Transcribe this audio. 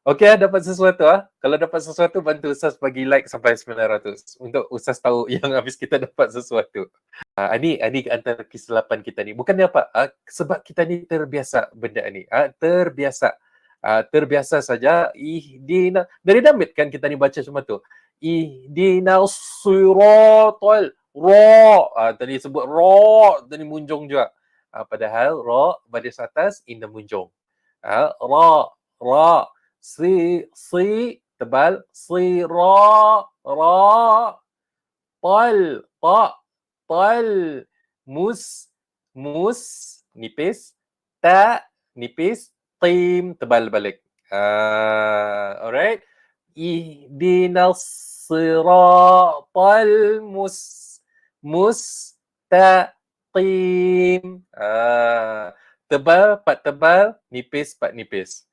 Okey, dapat sesuatu ah. Kalau dapat sesuatu, bantu Ustaz bagi like sampai 900 untuk Ustaz tahu yang habis kita dapat sesuatu. Ini antara kesilapan kita ni. Bukannya apa, sebab kita ni terbiasa benda ni. Terbiasa. Terbiasa saja. Dari damit kan kita ni baca semua tu. Ihdinas siratal tadi sebut ra, tadi munjung juga. Padahal ra baris atas indah munjung. Ra si tebal, ra ta tal, mus nipis, ta nipis, tim tebal balik. Alright. Ihdinas siratal mustaqim. Tebal part tebal, nipis part nipis.